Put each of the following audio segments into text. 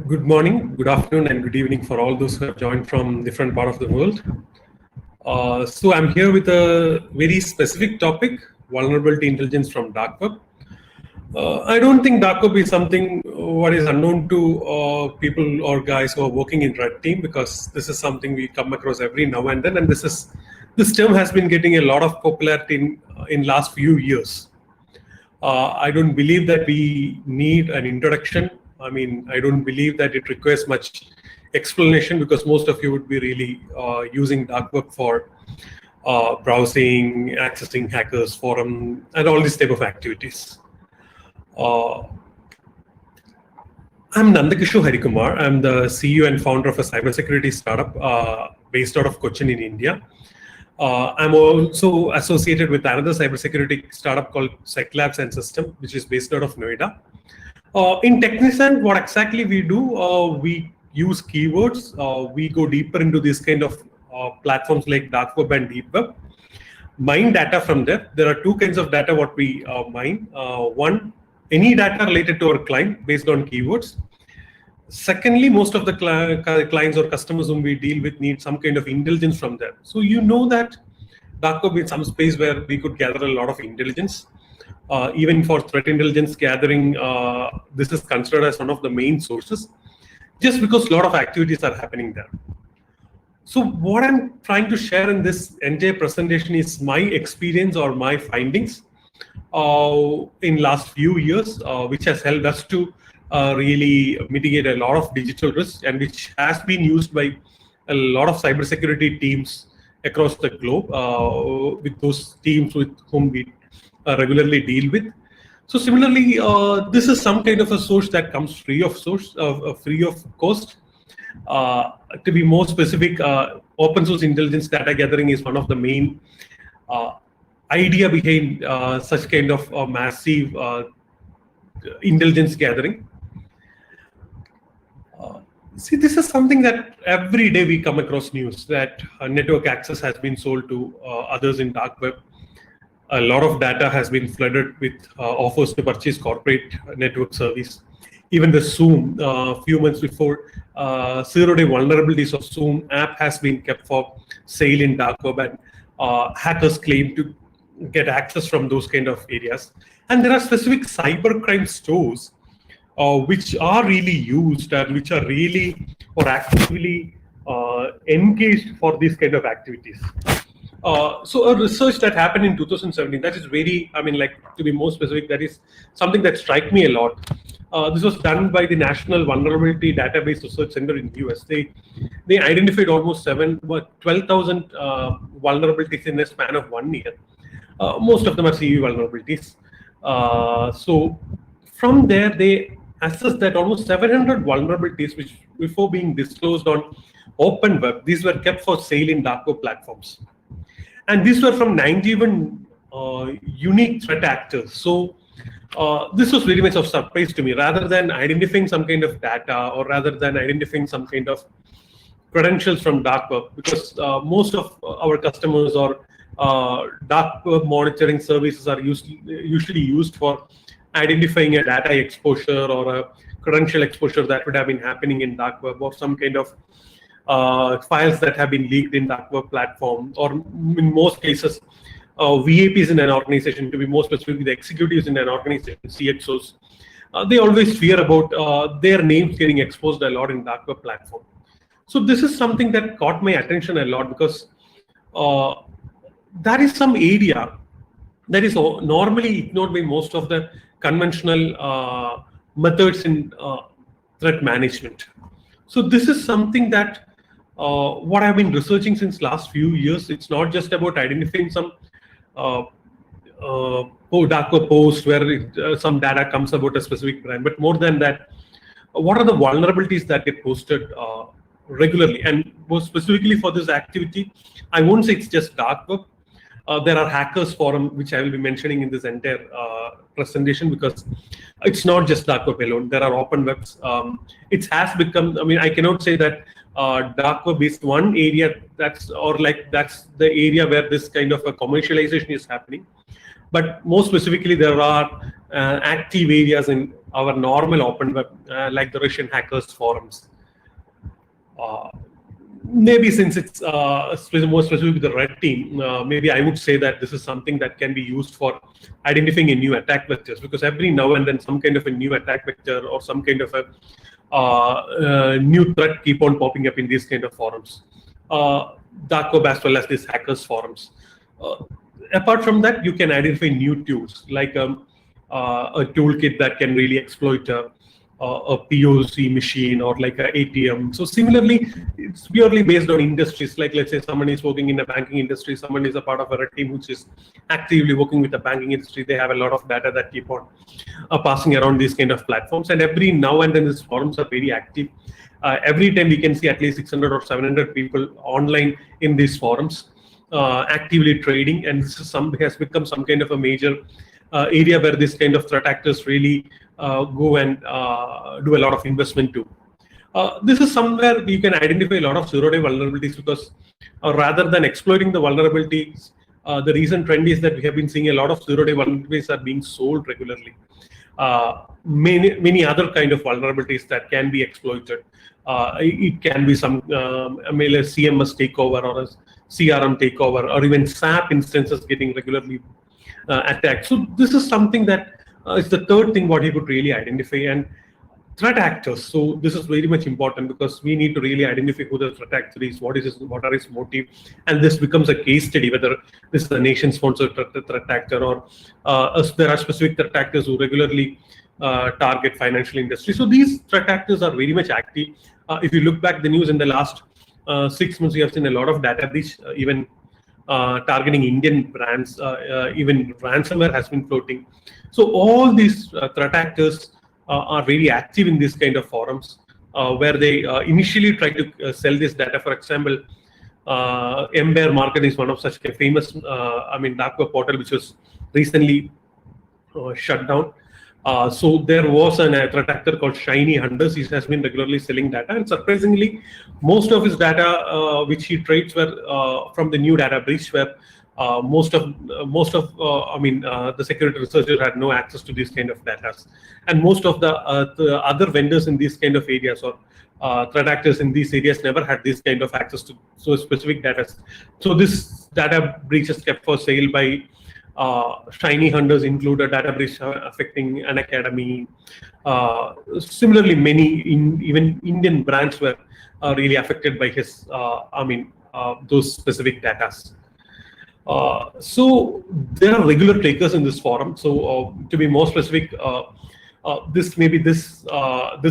Good morning, good afternoon, and good evening for all those who have joined from different part of the world. So I'm here with a very specific topic, vulnerability intelligence from Darkweb. I don't think Darkweb is something what is unknown to people or guys who are working in red team, because this is something we come across every now and then, and this term has been getting a lot of popularity in last few years. I don't believe that we need an introduction. I mean, I don't believe that it requires much explanation, because most of you would be really using Darkweb for browsing, accessing hackers, forum, and all these type of activities. I'm Nandakishore Harikumar. I'm the CEO and founder of a cybersecurity startup based out of Cochin in India. I'm also associated with another cybersecurity startup called SecLabs and System, which is based out of Noida. In Technisant, what exactly we do, we use keywords. We go deeper into this kind of platforms like dark web and deep web. Mine data from there. There are two kinds of data what we mine. One, any data related to our client based on keywords. Secondly, most of the clients or customers whom we deal with need some kind of intelligence from them. So you know that Darkweb is some space where we could gather a lot of intelligence. Even for threat intelligence gathering, this is considered as one of the main sources, just because a lot of activities are happening there. So what I'm trying to share in this entire presentation is my experience or my findings in last few years, which has helped us to really mitigate a lot of digital risk, and which has been used by a lot of cybersecurity teams across the globe, with those teams with whom we regularly deal with. So similarly, this is some kind of a source that comes free of cost. To be more specific, open source intelligence data gathering is one of the main idea behind such kind of massive intelligence gathering. See, this is something that every day we come across news that network access has been sold to others in dark web. A lot of data has been flooded with offers to purchase corporate network service. Even the Zoom, a few months before, zero-day vulnerabilities of Zoom app has been kept for sale in dark web, and hackers claim to get access from those kind of areas. And there are specific cybercrime stores which are really used and which are really or actively engaged for these kind of activities. So a research that happened in 2017, that is very, I mean, like, to be more specific, that is something that struck me a lot. This was done by the National Vulnerability Database Research Center in the US. They identified almost 12,000 vulnerabilities in a span of 1 year. Most of them are CVE vulnerabilities. So from there, they assessed that almost 700 vulnerabilities, which before being disclosed on open web, these were kept for sale in dark web platforms. And these were from 91 unique threat actors. So this was very much of surprise to me. Rather than identifying some kind of data, or rather than identifying some kind of credentials from dark web, because most of our customers or dark web monitoring services are usually used for identifying a data exposure or a credential exposure that would have been happening in dark web, or some kind of files that have been leaked in dark web platform, or in most cases, VAPs in an organization, to be more specific, the executives in an organization, CXOs, they always fear about their names getting exposed a lot in dark web platform. So this is something that caught my attention a lot, because that is some area that is normally ignored by most of the conventional methods in threat management. So this is something that what I've been researching since last few years. It's not just about identifying some dark web post where some data comes about a specific brand, but more than that, what are the vulnerabilities that get posted regularly? And more specifically for this activity, I won't say it's just dark web. There are hackers forum, which I will be mentioning in this entire presentation, because it's not just dark web alone. There are open webs. It has become, I mean, I cannot say that dark web is one area that's the area where this kind of a commercialization is happening. But more specifically, there are active areas in our normal open web, like the Russian hackers forums. Maybe since it's more specific with the red team, maybe I would say that this is something that can be used for identifying a new attack vectors, because every now and then some kind of a new attack vector or some kind of a new threat keep on popping up in these kind of forums. Darkweb as well as these hackers forums. Apart from that, you can identify new tools like a toolkit that can really exploit a POC machine or like a ATM. So similarly, it's purely based on industries. Like let's say someone is working in the banking industry, someone is a part of a red team which is actively working with the banking industry. They have a lot of data that keep on passing around these kind of platforms. And every now and then these forums are very active. Every time we can see at least 600 or 700 people online in these forums actively trading, and this is has become some kind of a major area where this kind of threat actors really go and do a lot of investment too. This is somewhere you can identify a lot of zero-day vulnerabilities, because rather than exploiting the vulnerabilities, the recent trend is that we have been seeing a lot of zero-day vulnerabilities are being sold regularly. Many other kind of vulnerabilities that can be exploited. It can be some a CMS takeover or a CRM takeover, or even SAP instances getting regularly attacked. So this is something that is the third thing what you could really identify. And threat actors. So this is very much important, because we need to really identify who the threat actor is, what are his motive, and this becomes a case study whether this is a nation-sponsored threat actor or there are specific threat actors who regularly target financial industry. So these threat actors are very much active. If you look back the news in the last 6 months, you have seen a lot of data breach, even targeting Indian brands, even ransomware has been floating. So all these threat actors are very active in this kind of forums, where they initially try to sell this data. For example, Embear Market is one of such a famous, dark web portal which was recently shut down. So there was an threat actor called Shiny Hunters. He has been regularly selling data, and surprisingly, most of his data which he trades were from the new data breach, where most of the security researchers had no access to these kind of data, and most of the other vendors in these kind of areas or threat actors in these areas never had this kind of access to so specific data. So this data breach is kept for sale by Shiny Hunters, include a data breach affecting an academy. Similarly, many even Indian brands were really affected by his those specific data. So there are regular takers in this forum. So to be more specific, this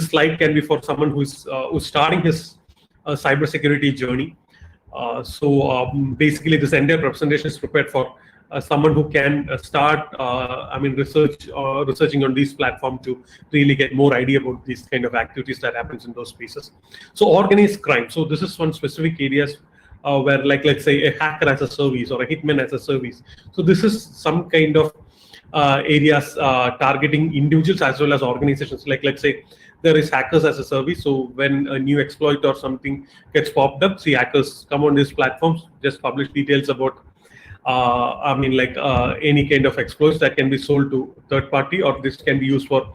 slide can be for someone who's starting his cybersecurity journey. Basically, this entire representation is prepared for someone who can start researching on these platforms to really get more idea about these kind of activities that happens in those spaces. So organized crime. So this is one specific areas where, like, let's say a hacker as a service or a hitman as a service. So this is some kind of areas targeting individuals as well as organizations. Like, let's say there is hackers as a service. So when a new exploit or something gets popped up, see, hackers come on these platforms, just publish details about any kind of exploits that can be sold to third party, or this can be used for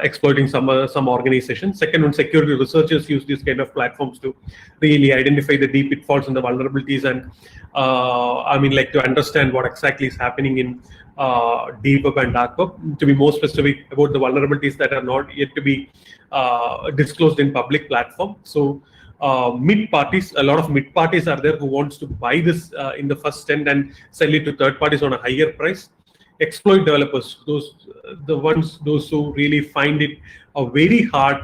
exploiting some organization. Second one, security researchers use these kind of platforms to really identify the deep pitfalls and the vulnerabilities, and to understand what exactly is happening in deep web and dark web. To be more specific about the vulnerabilities that are not yet to be disclosed in public platform. So mid parties, a lot of mid parties are there who wants to buy this in the first end and sell it to third parties on a higher price. Exploit developers, those who really find it very hard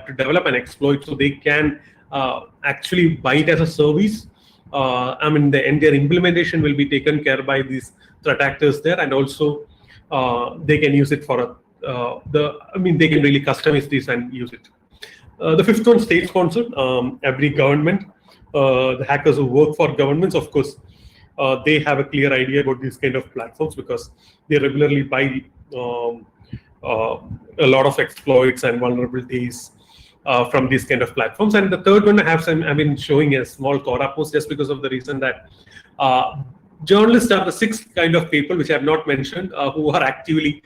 to develop an exploit, so they can actually buy it as a service. The entire implementation will be taken care by these threat actors there, and also they can use it for they can really customize this and use it. The fifth one, state sponsored. Every government, the hackers who work for governments, of course, they have a clear idea about these kind of platforms, because they regularly buy a lot of exploits and vulnerabilities from these kind of platforms. And the third one, I've been showing a small Quora post just because of the reason that Journalists are the sixth kind of people, which I have not mentioned, who are actively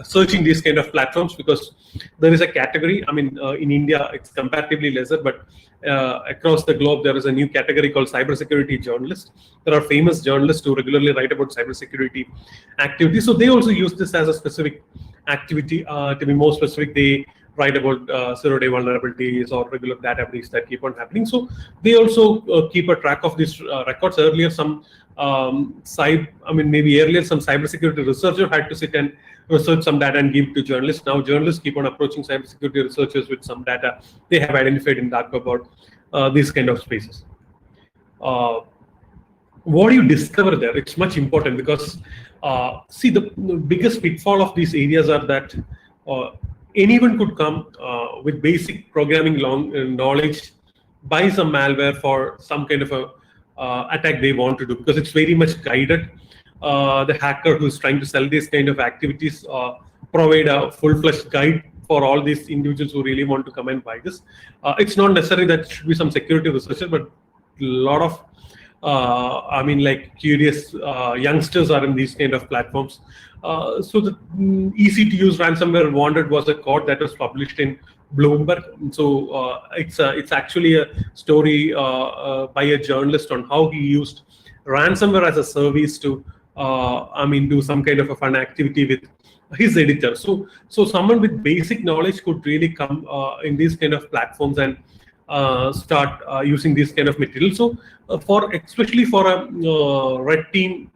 searching these kind of platforms, because there is a category. I mean, in India, it's comparatively lesser, but across the globe, there is a new category called cybersecurity journalists. There are famous journalists who regularly write about cybersecurity activities. So they also use this as a specific activity. To be more specific, they write about zero-day vulnerabilities or regular data breaches that keep on happening. So they also keep a track of these records. Earlier, some maybe earlier some cybersecurity researcher had to sit and research some data and give it to journalists. Now journalists keep on approaching cybersecurity researchers with some data they have identified in Darkweb about these kind of spaces. What do you discover there? It's much important, because see, the biggest pitfall of these areas are that anyone could come with basic programming knowledge, buy some malware for some kind of a attack they want to do, because it's very much guided. The hacker who is trying to sell these kind of activities provide a full-fledged guide for all these individuals who really want to come and buy this. It's not necessary that it should be some security researcher, but a lot of curious youngsters are in these kind of platforms. So the easy to use ransomware wanted was a code that was published in Bloomberg. So it's actually a story by a journalist on how he used ransomware as a service to do some kind of a fun activity with his editor. So someone with basic knowledge could really come in these kind of platforms and start using this kind of material. So especially for a red team,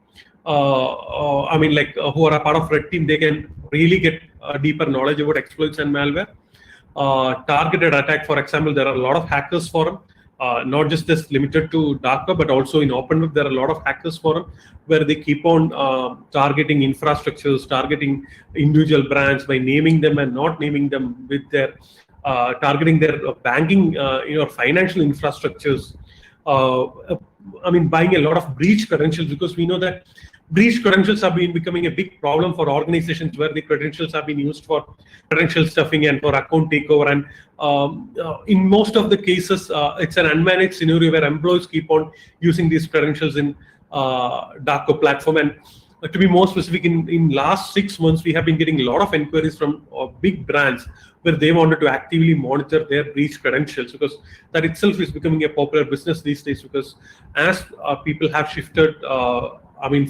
who are a part of red team, they can really get deeper knowledge about exploits and malware. Targeted attack, for example, there are a lot of hackers forum, not just this limited to Darkweb, but also in OpenWeb, there are a lot of hackers forum where they keep on targeting infrastructures, targeting individual brands by naming them and not naming them with their targeting their banking, financial infrastructures. Buying a lot of breach credentials, because we know that breach credentials have been becoming a big problem for organizations where the credentials have been used for credential stuffing and for account takeover. And in most of the cases, it's an unmanaged scenario where employees keep on using these credentials in Darkweb platform. And to be more specific, in last 6 months, we have been getting a lot of inquiries from big brands where they wanted to actively monitor their breach credentials, because that itself is becoming a popular business these days, because as people have shifted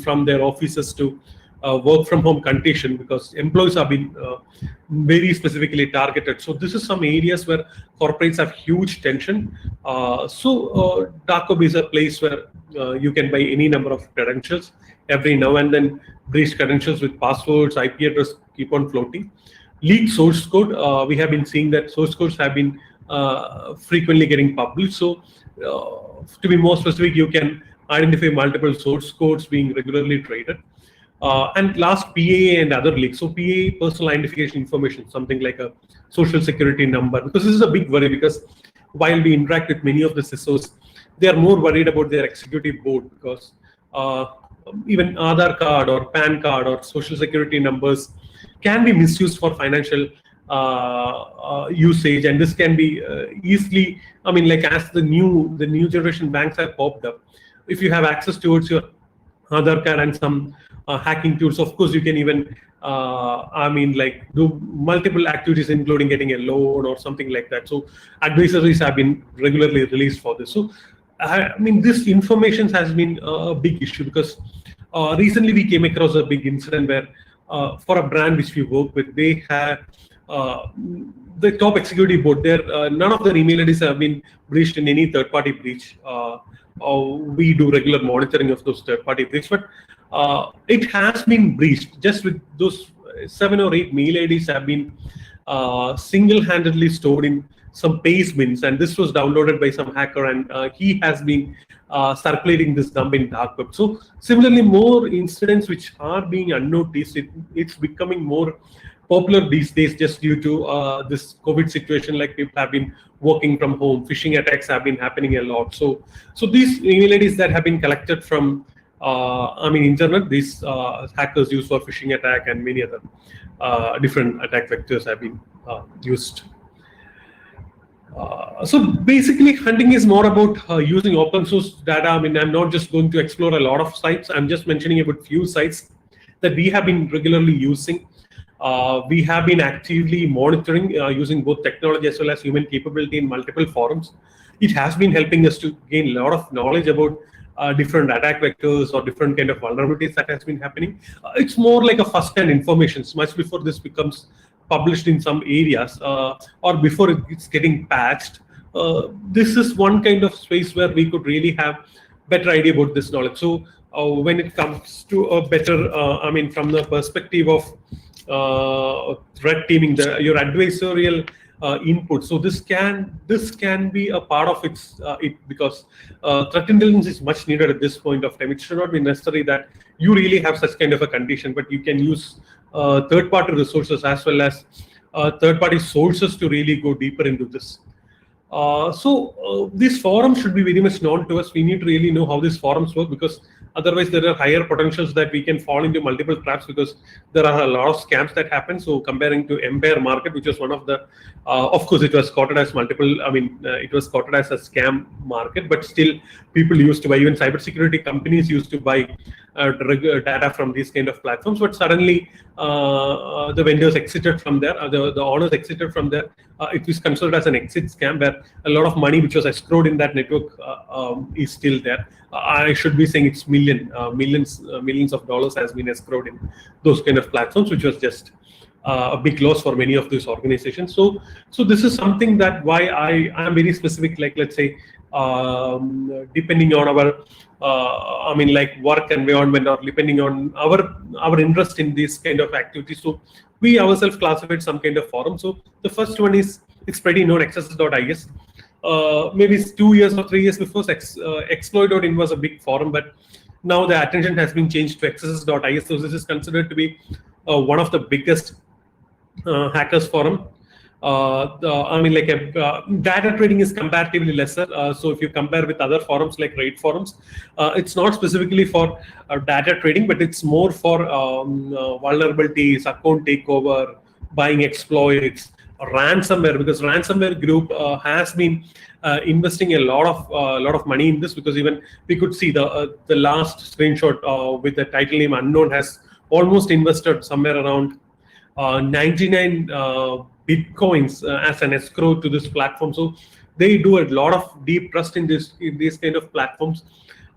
from their offices to work from home condition, because employees have been very specifically targeted. So this is some areas where corporates have huge tension. Darkweb is a place where you can buy any number of credentials. Every now and then, breach credentials with passwords, IP address keep on floating. Leaked source code, we have been seeing that source codes have been frequently getting published. So to be more specific, you can identify multiple source codes being regularly traded. And last, PAA and other leaks. So PAA, personal identification information, something like a social security number, because this is a big worry, because while we interact with many of the CISOs, they are more worried about their executive board, because even Aadhaar card or PAN card or social security numbers can be misused for financial usage, and this can be easily, as the new generation banks have popped up, if you have access towards your Aadhaar card and some hacking tools, of course you can even do multiple activities, including getting a loan or something like that. So advisories have been regularly released for this. So this information has been a big issue, because recently we came across a big incident where for a brand which we work with, they have the top executive board there. None of their email IDs have been breached in any third-party breach. We do regular monitoring of those third-party breaches, but it has been breached. Just with those 7 or 8 mail IDs have been single-handedly stored in some paste bins, and this was downloaded by some hacker, and he has been circulating this dump in Darkweb. So similarly, more incidents which are being unnoticed, it's becoming more popular these days just due to this COVID situation. Like, people have been working from home, phishing attacks have been happening a lot. So these email IDs that have been collected from internet, these hackers use for phishing attack, and many other different attack vectors have been used. So basically, hunting is more about using open source data. I mean, I'm not just going to explore a lot of sites. I'm just mentioning about few sites that we have been regularly using. We have been actively monitoring using both technology as well as human capability in multiple forums. It has been helping us to gain a lot of knowledge about different attack vectors or different kind of vulnerabilities that has been happening. It's more like a first-hand information, much before this becomes published in some areas or before it's getting patched. This is one kind of space where we could really have better idea about this knowledge. So when it comes to a better, I mean, from the perspective of threat teaming, your adversarial input. So this can be a part of it because threat intelligence is much needed at this point of time. It should not be necessary that you really have such kind of a condition, but you can use third-party resources as well as third-party sources to really go deeper into this. These forums should be very much known to us. We need to really know how these forums work, because otherwise there are higher potentials that we can fall into multiple traps, because there are a lot of scams that happen. So comparing to Empire Market, which was one of the, of course, it was quoted as multiple. I mean, it was quoted as a scam market, but still people used to buy. Even cybersecurity companies used to buy data from these kind of platforms. But suddenly the vendors exited from there. The owners exited from there. It was considered as an exit scam, where a lot of money which was escrowed in that network is still there. I should be saying it's millions of dollars has been escrowed in those kind of platforms, which was just a big loss for many of these organizations. So this is something that why I am very specific. Like, let's say, depending on our I mean, like, work environment, or depending on our interest in this kind of activity. So we ourselves classified some kind of forum. So the first one is, it's pretty known, access.is. Maybe 2 years or 3 years before, exploit.in was a big forum, but now the attention has been changed to access.is. So this is considered to be one of the biggest hackers forum. I mean, like, data trading is comparatively lesser. So if you compare with other forums like raid forums, it's not specifically for data trading, but it's more for vulnerabilities, account takeover, buying exploits, ransomware, because ransomware group has been investing a lot of money in this, because even we could see the last screenshot with the title name unknown has almost invested somewhere around 99 bitcoins as an escrow to this platform. So they do a lot of deep trust in these kind of platforms.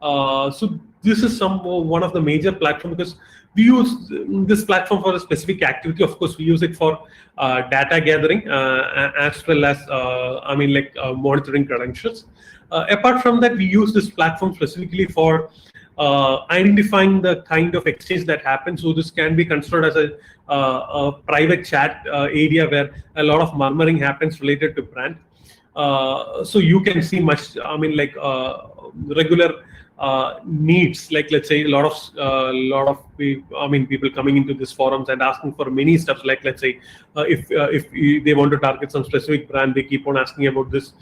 So this is one of the major platforms, because we use this platform for a specific activity. Of course, we use it for data gathering as well as I mean, like, monitoring credentials. Apart from that, we use this platform specifically for identifying the kind of exchange that happens. So this can be considered as a private chat area where a lot of murmuring happens related to brand. So you can see much, I mean, like, regular needs, like, let's say, a lot of people coming into these forums and asking for many stuff. Like, let's say, if they want to target some specific brand, they keep on asking about this.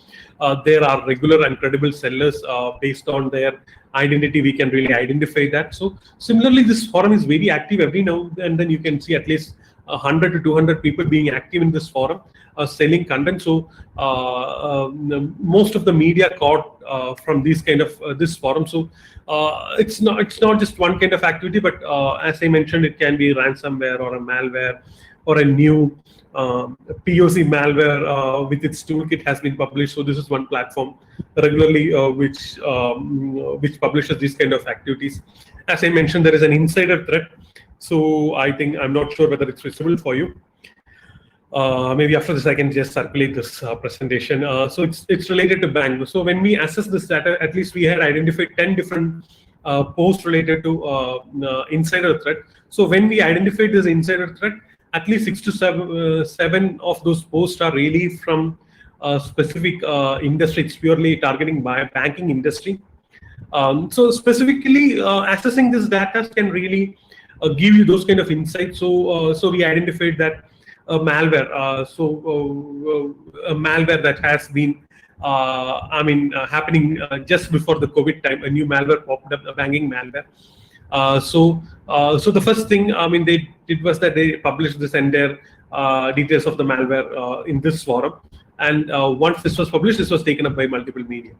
There are regular and credible sellers based on their identity. We can really identify that. So similarly, this forum is very active. Every now and then you can see at least 100 to 200 people being active in this forum, selling content. So most of the media caught from these kind of this forum. So it's not just one kind of activity, but as I mentioned, it can be ransomware or a malware or a new POC malware with its toolkit has been published. So this is one platform regularly which publishes these kind of activities. As I mentioned, there is an insider threat. So I'm not sure whether it's visible for you. Maybe after this I can just circulate this presentation. So it's related to bank. So when we assess this data, at least we had identified 10 different posts related to insider threat. So when we identified this insider threat, at least 6 to 7 of those posts are really from a specific industry. It's purely targeting banking industry. So specifically assessing this data can really give you those kind of insights. So we identified that a malware, a malware that has been happening just before the COVID time. A new malware popped up, a banking malware. So the first thing they did was that they published this entire details of the malware in this forum. and once this was published, this was taken up by multiple media.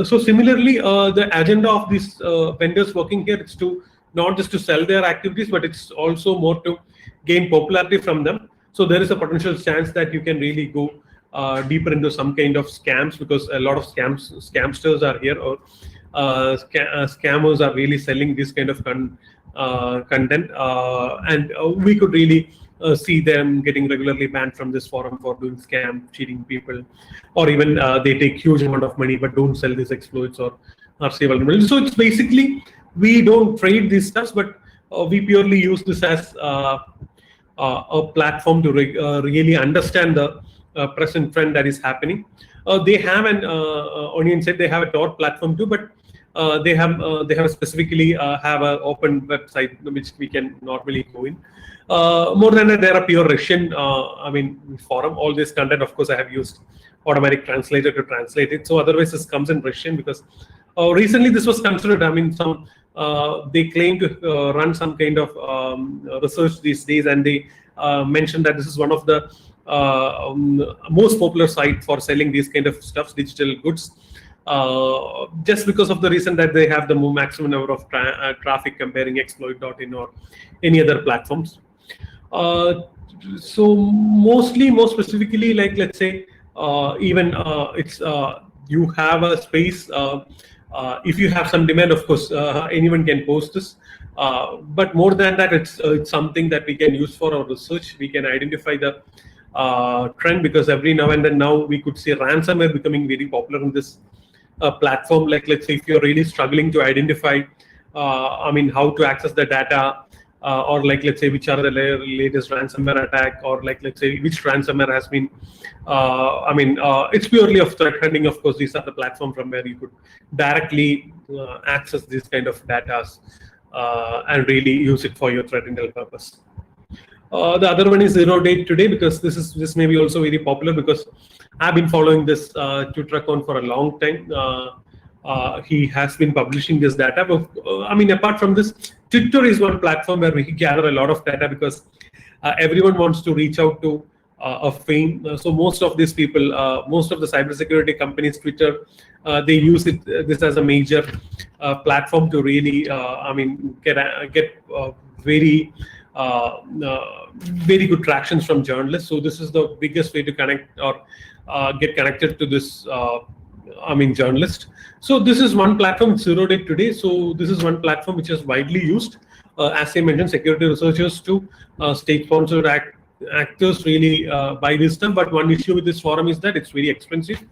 So similarly, the agenda of these vendors working here is to not just to sell their activities, but it's also more to gain popularity from them. So there is a potential chance that you can really go deeper into some kind of scams, because a lot of scamsters are here, or scammers are really selling this kind of content, and we could really see them getting regularly banned from this forum for doing scam, cheating people, or even they take huge amount of money but don't sell these exploits or are say vulnerable. So it's basically, we don't trade these stuffs, but we purely use this as a platform to really understand the present trend that is happening. They have an Onion said they have a Tor platform too, but they have specifically have an open website which we can normally go in. More than that, there are pure Russian forum. All this content, of course, I have used automatic translator to translate it. So otherwise, this comes in Russian, because recently this was considered. They claim to run some kind of research these days, and they mentioned that this is one of the most popular site for selling these kind of stuffs, digital goods, just because of the reason that they have the maximum number of traffic comparing exploit.in or any other platforms. So more specifically, like let's say even it's you have a space. If you have some demand, of course, anyone can post this. But more than that, it's something that we can use for our research. We can identify the trend, because every now and then we could see ransomware becoming very popular in this platform. Like let's say if you're really struggling to identify, how to access the data, or like let's say which are the latest ransomware attack, or like let's say which ransomware has been, it's purely of threat hunting. Of course, these are the platform from where you could directly access this kind of data and really use it for your threat intel purpose. The other one is 0 Day Today, because this may be also very popular, because I've been following this Twitter account for a long time. He has been publishing this data, but apart from this, Twitter is one platform where we gather a lot of data, because everyone wants to reach out to a fame. So most of these people, most of the cybersecurity companies, Twitter, they use this as a major platform to really, get very very good tractions from journalists. So this is the biggest way to connect or get connected to this journalist. So this is one platform, 0 Day Today. So this is one platform which is widely used, as I mentioned, security researchers to state-sponsored actors really buy this stuff. But one issue with this forum is that it's very expensive.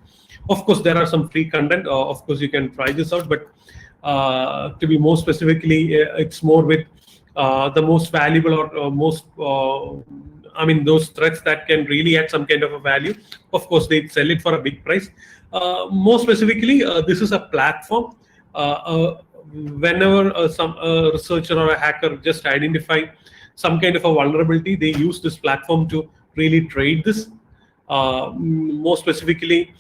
Of course, there are some free content. Of course, you can try this out, but to be more specifically, it's more with the most valuable or most, those threats that can really add some kind of a value. Of course, they sell it for a big price. More specifically, this is a platform. Whenever some researcher or a hacker just identify some kind of a vulnerability, they use this platform to really trade this. More specifically,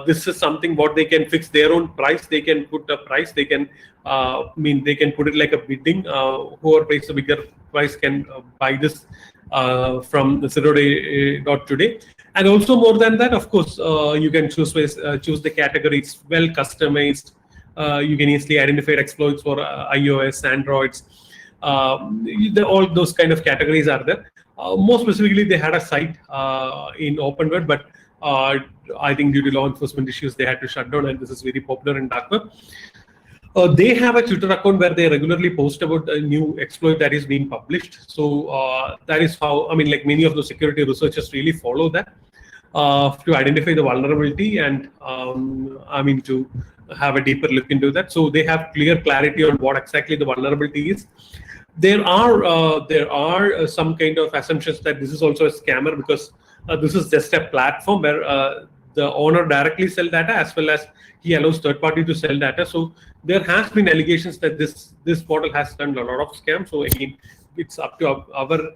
this is something what they can fix their own price. They can put a price. They can, they can put it like a bidding. Whoever pays the bigger price can buy this from the 0 Day Today. And also more than that, of course, you can choose the category. It's well customized. You can easily identify exploits for iOS, Androids. All those kind of categories are there. More specifically, they had a site in open web, but I think due to law enforcement issues, they had to shut down, and this is very popular in Darkweb. They have a Twitter account where they regularly post about a new exploit that is being published. So that is how, like many of the security researchers really follow that to identify the vulnerability and, to have a deeper look into that. So they have clear clarity on what exactly the vulnerability is. There are some kind of assumptions that this is also a scammer, because this is just a platform where the owner directly sell data, as well as he allows third party to sell data. So there has been allegations that this portal has done a lot of scams. So again, it's up to our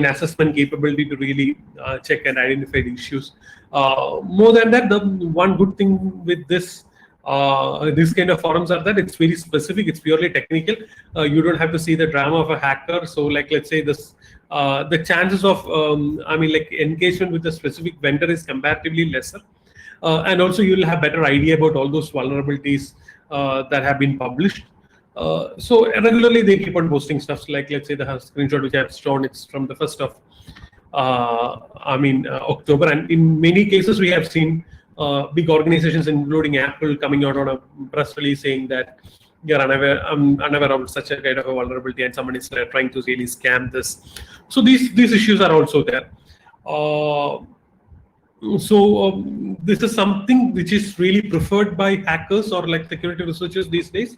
assessment capability to really check and identify the issues. More than that, the one good thing with this kind of forums are that it's very specific. It's purely technical. You don't have to see the drama of a hacker. So like let's say this the chances of engagement with a specific vendor is comparatively lesser, and also you'll have better idea about all those vulnerabilities that have been published. So regularly they keep on posting stuff, like let's say the screenshot which I have shown, it's from the 1st of October, and in many cases we have seen big organizations including Apple coming out on a press release saying that you're unaware of such a kind of a vulnerability and someone is trying to really scam this. So these issues are also there. This is something which is really preferred by hackers or like security researchers these days,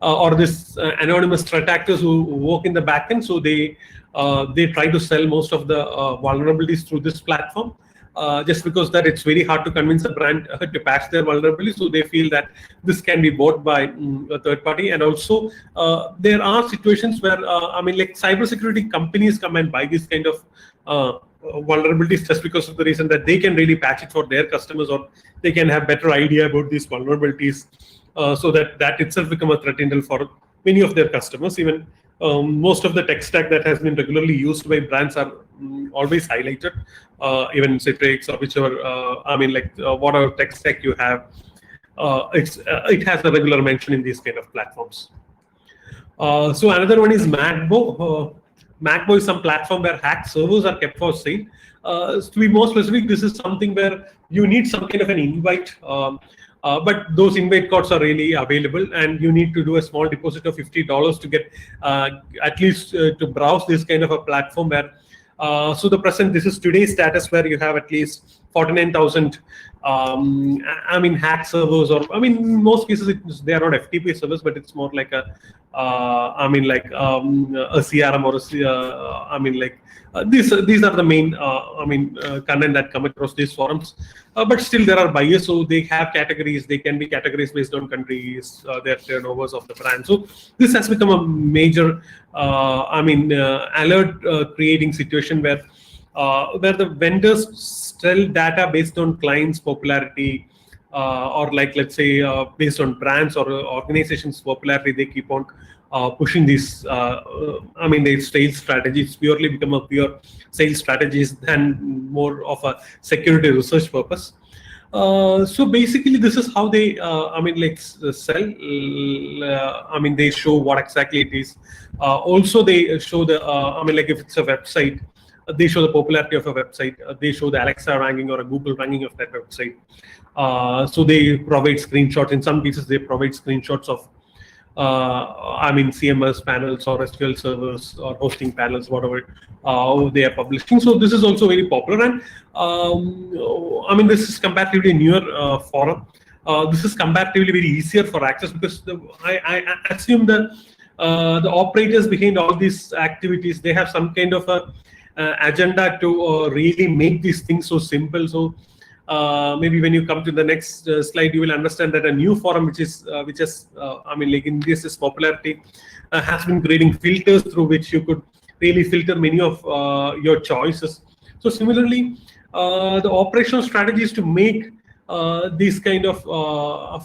or this anonymous threat actors who work in the backend. So they try to sell most of the vulnerabilities through this platform, just because that it's very hard to convince a brand to patch their vulnerability. So they feel that this can be bought by a third party. And also there are situations where cybersecurity companies come and buy this kind of vulnerabilities just because of the reason that they can really patch it for their customers, or they can have better idea about these vulnerabilities, so that itself become a threat intel for many of their customers. Even most of the tech stack that has been regularly used by brands are always highlighted, even Citrix or whichever, whatever tech stack you have, it has a regular mention in these kind of platforms. So another one is Macbo. Macbo is some platform where hacked servers are kept for sale. To be more specific, this is something where you need some kind of an invite, but those invite codes are really available, and you need to do a small deposit of $50 to get at least to browse this kind of a platform where. So this is today's status, where you have at least 49,000 hack servers, or in most cases they are not FTP servers, but it's more like a CRM or these are the main content that come across these forums. But still there are bias, so they have categories. They can be categories based on countries, their turnovers of the brand. So this has become a major alert creating situation where the vendors sell data based on clients' popularity, or let's say based on brands or organizations' popularity. They keep on pushing these their sales strategies purely become a pure sales strategies than more of a security research purpose. So basically this is how they sell. They show what exactly it is. Also they show the if it's a website, they show the popularity of a website. They show the Alexa ranking or a Google ranking of that website. So they provide screenshots. In some cases they provide screenshots of CMS panels or SQL servers or hosting panels, whatever they are publishing. So this is also very popular, and this is comparatively newer forum. This is comparatively very easier for access, because I assume the operators behind all these activities, they have some kind of a agenda to really make these things so simple. So maybe when you come to the next slide, you will understand that a new forum which has increased its popularity has been creating filters through which you could really filter many of your choices. So similarly, the operational strategy is to make these kind of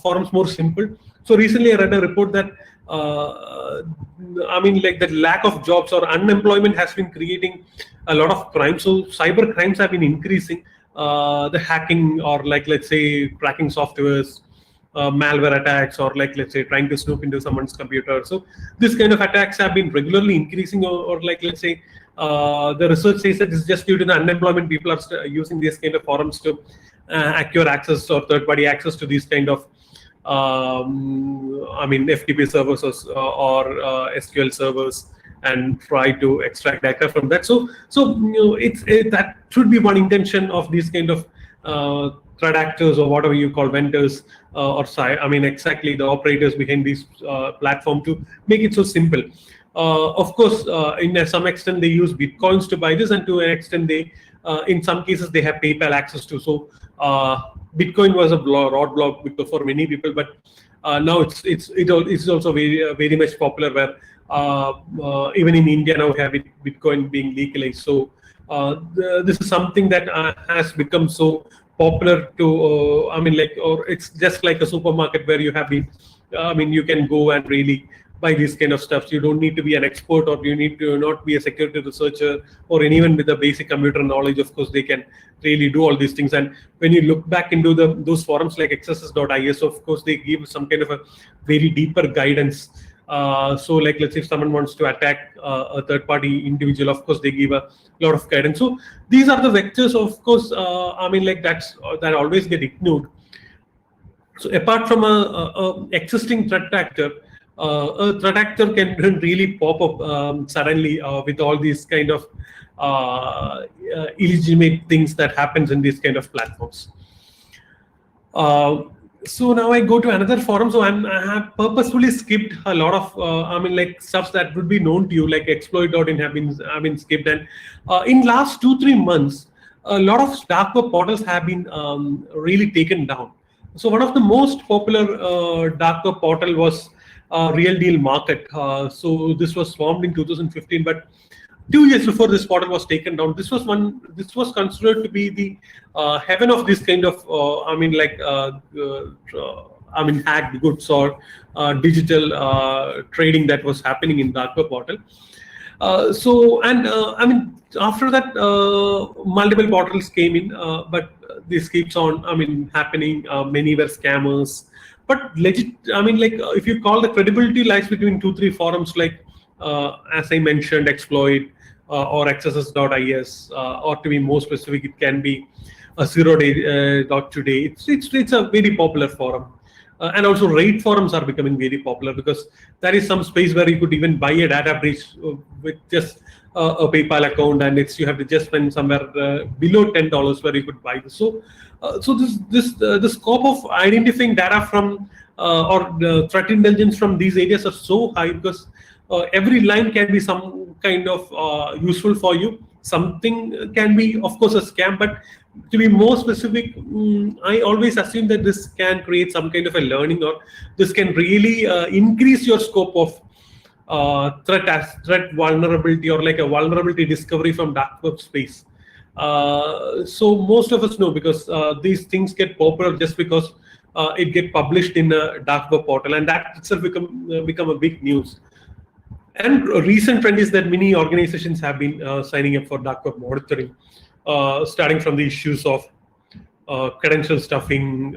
forums more simple. So recently I read a report that the lack of jobs or unemployment has been creating a lot of crime. So cyber crimes have been increasing. The hacking, or let's say cracking softwares, malware attacks, or let's say trying to snoop into someone's computer. So this kind of attacks have been regularly increasing, or let's say the research says that it's just due to the unemployment. People are using these kind of forums to acquire access or third-party access to these kind of FTP servers or SQL servers, and try to extract data from that. So that should be one intention of these kind of threat actors, or whatever you call vendors, or exactly the operators behind this platform, to make it so simple. Of course, in some extent they use bitcoins to buy this, and to an extent they, in some cases, they have PayPal access to. So Bitcoin was a roadblock for many people, but now it's also very much popular, where even in India now we have Bitcoin being legalized. So this is something that has become so popular to or it's just like a supermarket where you have you can go and really by these kind of stuff. You don't need to be an expert, or you need to not be a security researcher, or anyone with a basic computer knowledge. Of course, they can really do all these things. And when you look back into those forums like xss.is, of course, they give some kind of a very deeper guidance. So like, let's say if someone wants to attack a third-party individual, of course, they give a lot of guidance. So these are the vectors, of course, that always get ignored. So apart from a existing threat actor, a threat actor can really pop up suddenly with all these kind of illegitimate things that happens in these kind of platforms. So now I go to another forum. So I have purposefully skipped a lot of stuff that would be known to you, like exploit.in have been skipped. And in last 2-3 months, a lot of dark web portals have been really taken down. So one of the most popular dark web portal was Real Deal Market. So this was formed in 2015, but 2 years before this portal was taken down. This was considered to be the heaven of this kind of hacked goods or digital trading that was happening in dark web portal. After that, multiple portals came in, but this keeps on happening. Many were scammers, but if you call, the credibility lies between 2-3 forums, like as I mentioned, Exploit or xss.is, or to be more specific, it can be 0day.today. It's a very popular forum. And also raid forums are becoming very popular, because there is some space where you could even buy a data breach with just a PayPal account, and you have to just spend somewhere below $10 where you could buy this. So the scope of identifying data from or the threat intelligence from these areas are so high, because every line can be some kind of useful for you. Something can be, of course, a scam, but to be more specific, I always assume that this can create some kind of a learning, or this can really increase your scope of threat vulnerability, or like a vulnerability discovery from dark web space. So most of us know, because these things get popular just because it get published in a dark web portal, and that itself become a big news. And a recent trend is that many organizations have been signing up for dark web monitoring, starting from the issues of credential stuffing,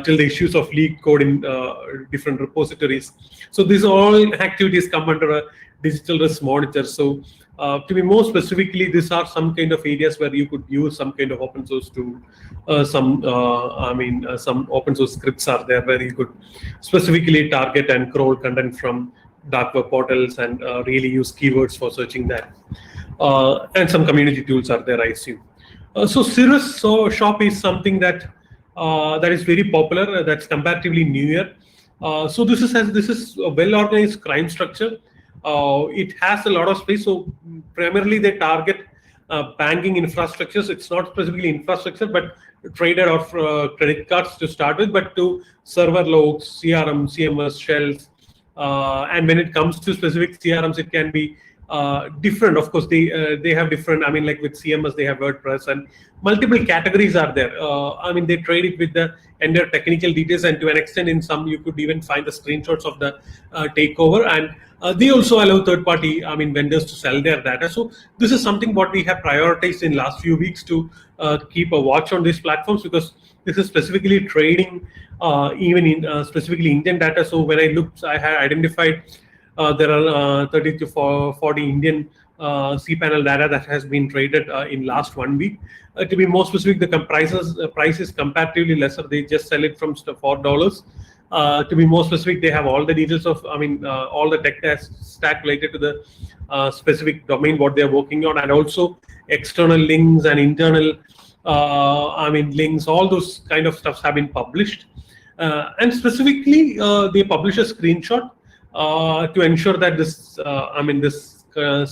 till the issues of leaked code in different repositories. So these all activities come under a digital risk monitor. So to be more specifically, these are some kind of areas where you could use some kind of open source to some open source scripts are there where you could specifically target and crawl content from dark web portals and really use keywords for searching that. And some community tools are there, I assume. So Cirrus Shop is something that is very popular. That's comparatively newer. So this is a well-organized crime structure. It has a lot of space. So primarily they target banking infrastructures. It's not specifically infrastructure, but traded or credit cards to start with, but to server logs, CRM, CMS, shells. And when it comes to specific CRMs, it can be different. Of course, they have different. Like with CMS, they have WordPress, and multiple categories are there. They trade it with the entire technical details, and to an extent, in some you could even find the screenshots of the takeover. And they also allow third-party vendors to sell their data. So this is something what we have prioritized in last few weeks to keep a watch on these platforms, because this is specifically trading even in specifically Indian data. So when I looked, I had identified there are 30 to 40 Indian cPanel data that has been traded in last 1 week. To be more specific, the price is comparatively lesser. They just sell it from $4. To be more specific, they have all the details of all the tech stack related to the specific domain what they are working on, and also external links and internal links. All those kind of stuffs have been published, and specifically they publish a screenshot to ensure that this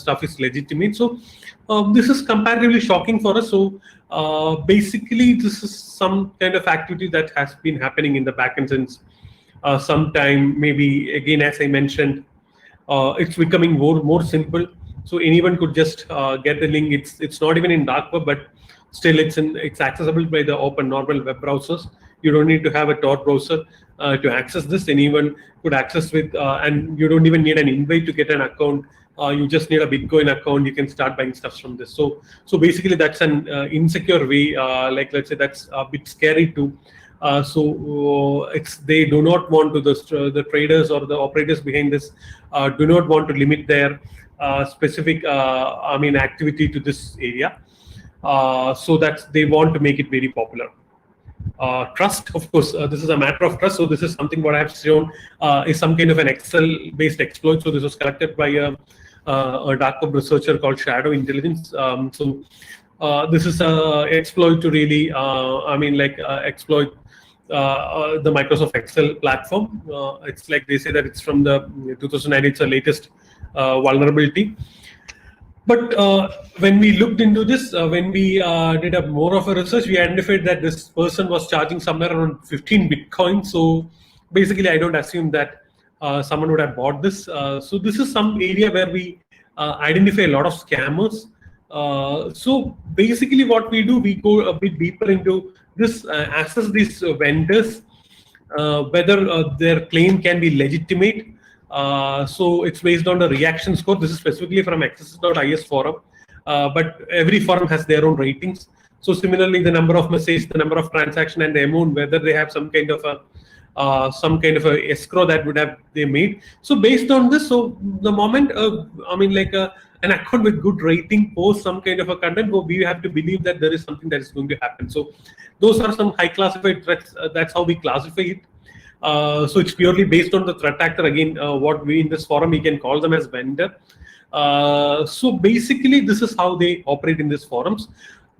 stuff is legitimate. So this is comparatively shocking for us. So basically, this is some kind of activity that has been happening in the backend since some time. Maybe again, as I mentioned, it's becoming more simple. So anyone could just get the link. It's not even in dark web, but still it's accessible by the open normal web browsers. You don't need to have a Tor browser to access this. Anyone could access with, and you don't even need an invite to get an account. You just need a Bitcoin account. You can start buying stuff from this. So basically, that's an insecure way. Like, let's say that's a bit scary too. They do not want to, the traders or the operators behind this do not want to limit their specific activity to this area. So that they want to make it very popular. Trust, of course, this is a matter of trust. So this is something what I have shown is some kind of an Excel-based exploit. So this was collected by a Darkweb researcher called Shadow Intelligence. This is an exploit to really, exploit the Microsoft Excel platform. It's like they say that it's from the 2009. It's the latest vulnerability. But when we looked into this, when we did a more of a research, we identified that this person was charging somewhere around 15 Bitcoin. So basically, I don't assume that someone would have bought this. So this is some area where we identify a lot of scammers. So basically, what we do, we go a bit deeper into this, assess these vendors, whether their claim can be legitimate. So it's based on the reaction score. This is specifically from access.is forum, but every forum has their own ratings. So similarly, the number of messages, the number of transaction, and the amount, whether they have some kind of a escrow that would have they made. So based on this, so the moment an account with good rating posts some kind of a content, we have to believe that there is something that is going to happen. So those are some high classified threats. That's how we classify it. So it's purely based on the threat actor. Again, what we in this forum, we can call them as vendor. So basically, this is how they operate in these forums.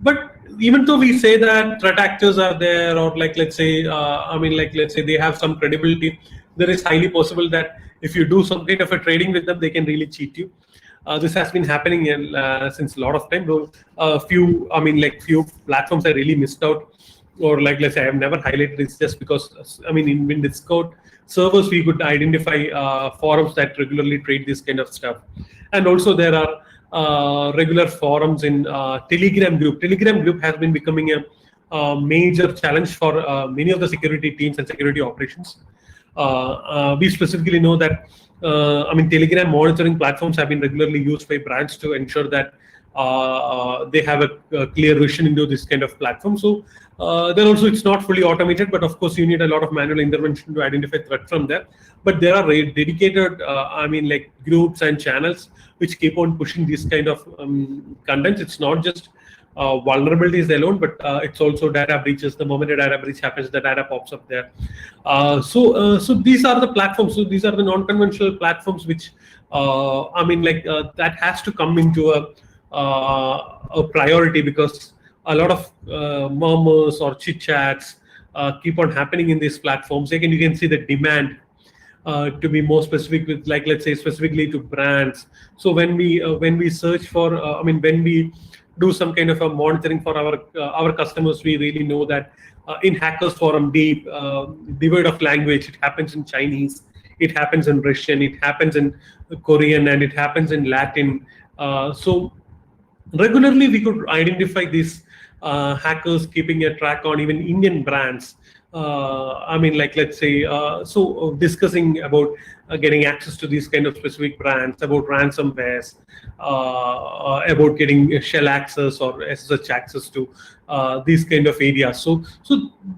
But even though we say that threat actors are there, or let's say they have some credibility, there is highly possible that if you do some kind of a trading with them, they can really cheat you. This has been happening since a lot of time. Few platforms I really missed out, or let's say I have never highlighted this just because in Discord servers we could identify forums that regularly trade this kind of stuff, and also there are regular forums in Telegram group. Telegram group has been becoming a major challenge for many of the security teams and security operations. We specifically know that Telegram monitoring platforms have been regularly used by brands to ensure that they have a clear vision into this kind of platform. So then also it's not fully automated, but of course you need a lot of manual intervention to identify threat from there. But there are dedicated groups and channels which keep on pushing this kind of content. It's not just vulnerabilities alone, but it's also data breaches. The moment a data breach happens, the data pops up there. So these are the platforms. So these are the non-conventional platforms which that has to come into a priority, because a lot of murmurs or chit chats keep on happening in these platforms. Again, you can see the demand to be more specific with, let's say, specifically to brands. So when we search for, when we do some kind of a monitoring for our customers, we really know that in Hackers Forum, devoid of language, it happens in Chinese, it happens in Russian, it happens in Korean, and it happens in Latin. So regularly we could identify these hackers keeping a track on even Indian brands. Let's say, discussing about getting access to these kind of specific brands, about ransomwares, about getting shell access or SSH access to these kind of areas. So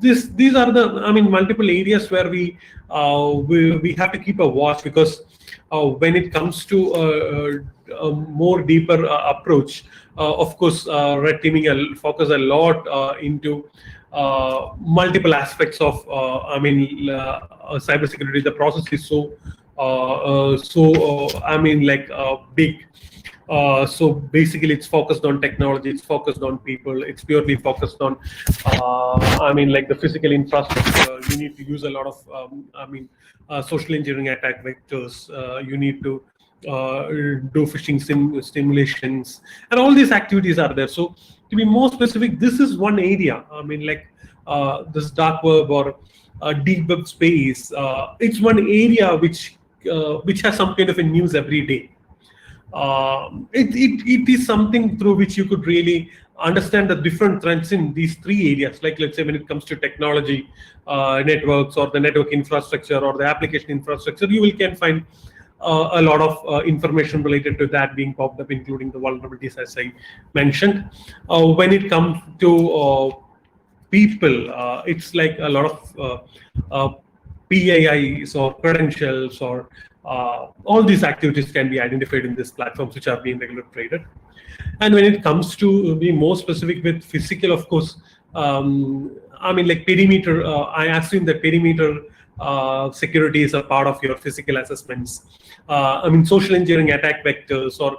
these are the multiple areas where we have to keep a watch, because when it comes to a more deeper approach, of course, red teaming will focus a lot into multiple aspects of cybersecurity. The process is big. So basically, it's focused on technology, it's focused on people, it's purely focused on the physical infrastructure. You need to use a lot of social engineering attack vectors. You need to do phishing simulations, and all these activities are there. So to be more specific, this is one area. This dark web or deep web space. It's one area which has some kind of a news every day. it is something through which you could really understand the different trends in these three areas. Like, let's say, when it comes to technology, networks, or the network infrastructure, or the application infrastructure, you can find a lot of information related to that being popped up, including the vulnerabilities, as I mentioned. When it comes to people, it's like a lot of PIIs or credentials, or all these activities can be identified in these platforms which are being regularly traded. And when it comes to be more specific with physical, of course, I mean, like perimeter, I assume that perimeter security is a part of your physical assessments. I mean, social engineering attack vectors, or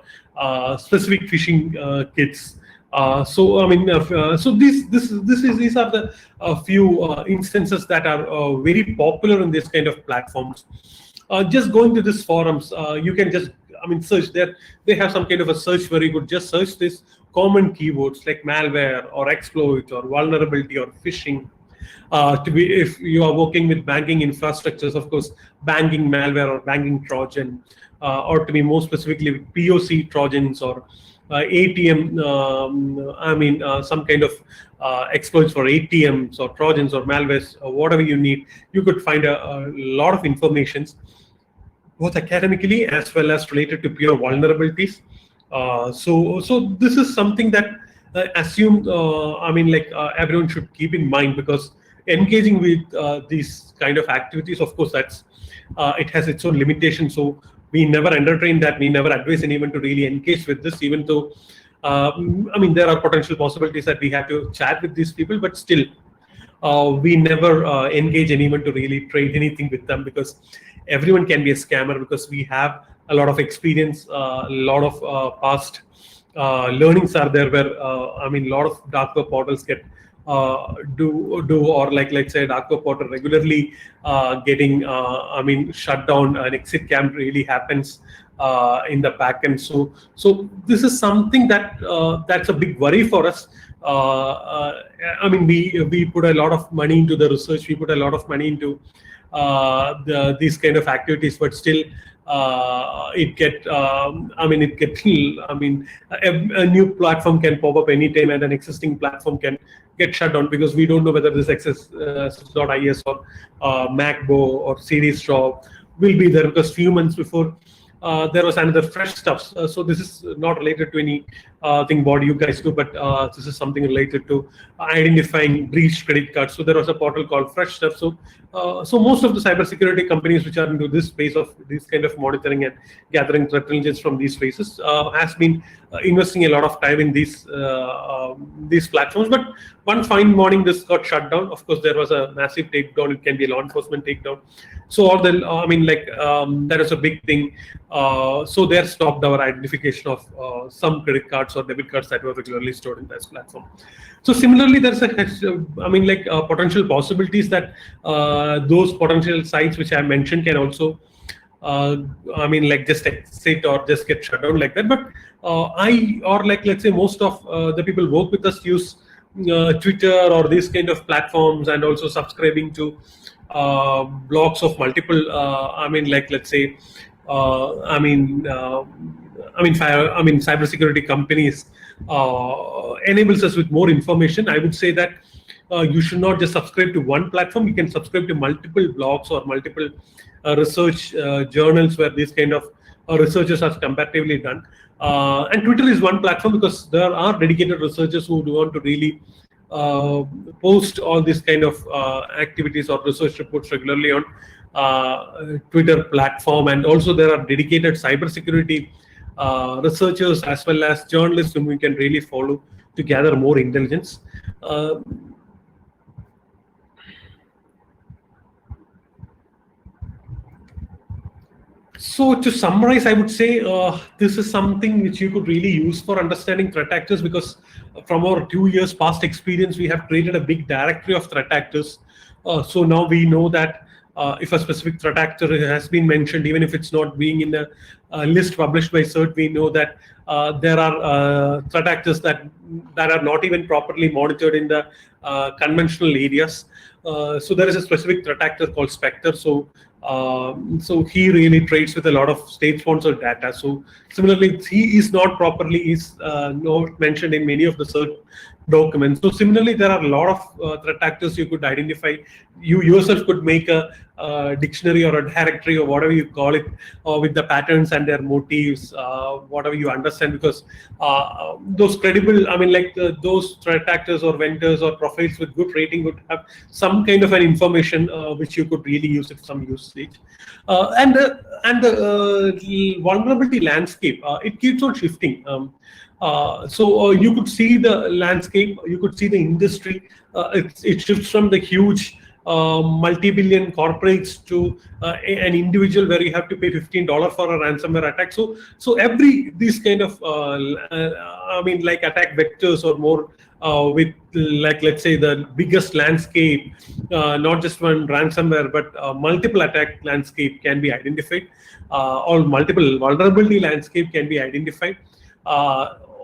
specific phishing kits. So I mean, so these are the few instances that are very popular in this kind of platforms. Just going to these forums, you can just, I mean, search there. They have some kind of a search where you could just search this common keywords like malware or exploit or vulnerability or phishing. To be, if you are working with banking infrastructures, of course, banking malware or banking Trojan, or to be more specifically with POC Trojans, or ATM, I mean, some kind of exploits for ATMs or Trojans or malwares, or whatever you need, you could find a lot of information, both academically as well as related to pure vulnerabilities. So this is something that assume, I mean, like everyone should keep in mind, because engaging with these kind of activities, of course, that's it has its own limitations. So we never entertain that. We never advise anyone to really engage with this, even though I mean, there are potential possibilities that we have to chat with these people, but still we never engage anyone to really trade anything with them, because everyone can be a scammer, because we have a lot of experience, a lot of past learnings are there, where I mean, a lot of dark web portals get or like, let's say, dark web portal regularly getting I mean, shut down. An exit camp really happens in the back end. So this is something that that's a big worry for us. I mean, we put a lot of money into the research. We put a lot of money into these kind of activities, but still it get I mean, a new platform can pop up anytime, and an existing platform can get shut down, because we don't know whether this access.is or macbo or series shop will be there, because few months before there was another fresh stuff. So this is not related to any thing what you guys do, but this is something related to identifying breached credit cards. So there was a portal called Fresh Stuff. So most of the cybersecurity companies which are into this space of this kind of monitoring and gathering threat intelligence from these spaces has been investing a lot of time in these platforms. But one fine morning, this got shut down. Of course, there was a massive takedown. It can be a law enforcement takedown. So all the I mean, like that is a big thing. So they stopped our identification of some credit cards or debit cards that were regularly stored in this platform. So similarly, there's I mean, like potential possibilities that those potential sites which I mentioned can also I mean, like just exit or just get shut down like that. But let's say most of the people work with us use Twitter or these kind of platforms, and also subscribing to blogs of multiple I mean, like, let's say cybersecurity companies enables us with more information. I would say that you should not just subscribe to one platform. You can subscribe to multiple blogs or multiple research journals where these kind of researches are comparatively done. And Twitter is one platform, because there are dedicated researchers who do want to really post all these kind of activities or research reports regularly on Twitter platform. And also there are dedicated cybersecurity researchers as well as journalists whom we can really follow to gather more intelligence. So to summarize, I would say this is something which you could really use for understanding threat actors, because from our 2 years past experience, we have created a big directory of threat actors. So now we know that if a specific threat actor has been mentioned, even if it's not being in a list published by CERT, we know that there are threat actors that are not even properly monitored in the conventional areas. So there is a specific threat actor called Spectre. So he really trades with a lot of state-sponsored data. So similarly, he is not properly not mentioned in many of the CERT documents. So similarly, there are a lot of threat actors you could identify. You yourself could make a dictionary or a directory or whatever you call it, with the patterns and their motives, whatever you understand, because those credible, I mean, like those threat actors or vendors or profiles with good rating would have some kind of an information which you could really use at some usage. And the vulnerability landscape, it keeps on shifting. So you could see the landscape, you could see the industry. It shifts from the huge multi-billion corporates to an individual where you have to pay $15 for a ransomware attack. So these kind of I mean, like attack vectors or more with, like, let's say the biggest landscape, not just one ransomware but multiple attack landscape can be identified, or multiple vulnerability landscape can be identified.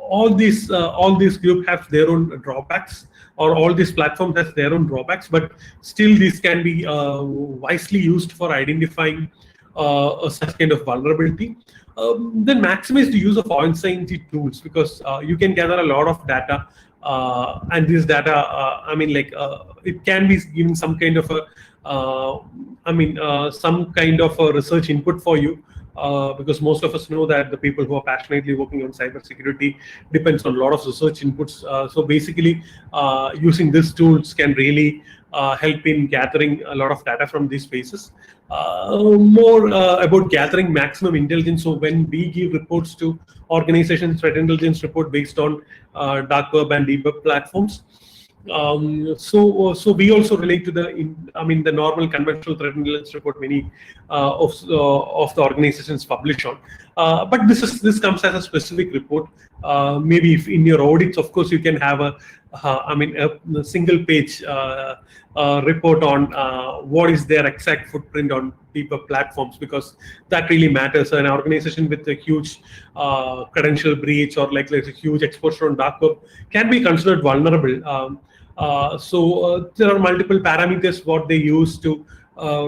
All these groups have their own drawbacks, or all these platforms has their own drawbacks, but still these can be wisely used for identifying such kind of vulnerability. Then maximize the use of ONSINT tools, because you can gather a lot of data, and this data, I mean, like it can be given some kind of a some kind of a research input for you. Because most of us know that the people who are passionately working on cybersecurity depends on a lot of research inputs. So basically, using these tools can really help in gathering a lot of data from these spaces. More about gathering maximum intelligence. So when we give reports to organizations, threat intelligence report based on Darkweb and deep web platforms. So we also relate to the normal conventional threat intelligence report many of the organizations publish on. But this comes as a specific report. Maybe if in your audits, of course, you can have a single page report on what is their exact footprint on deep web platforms, because that really matters. An organization with a huge credential breach or like a huge exposure on dark web can be considered vulnerable. So there are multiple parameters what they use to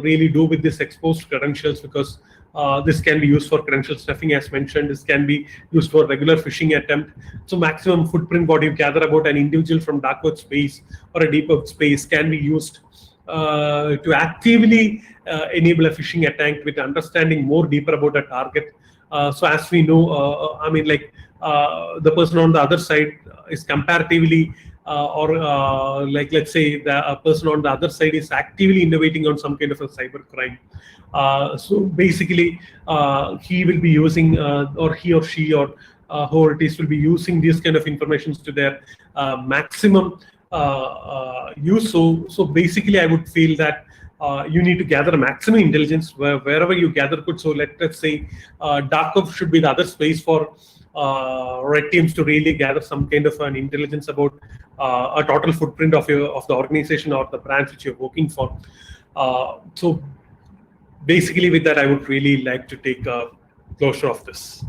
really do with this exposed credentials, because this can be used for credential stuffing, as mentioned. This can be used for regular phishing attempt. So maximum footprint what you gather about an individual from dark web space or a deep web space can be used to actively enable a phishing attempt with understanding more deeper about a target. So as we know, the person on the other side is comparatively like, let's say the person on the other side is actively innovating on some kind of a cyber crime. So basically, he will be using, or he or she or whoever it is will be using these kind of informations to their maximum use. So basically, I would feel that you need to gather maximum intelligence wherever you gather good. So let's say Darkweb should be the other space for red teams to really gather some kind of an intelligence about a total footprint of the organization or the branch which you're working for. So basically, with that, I would really like to take a closure of this.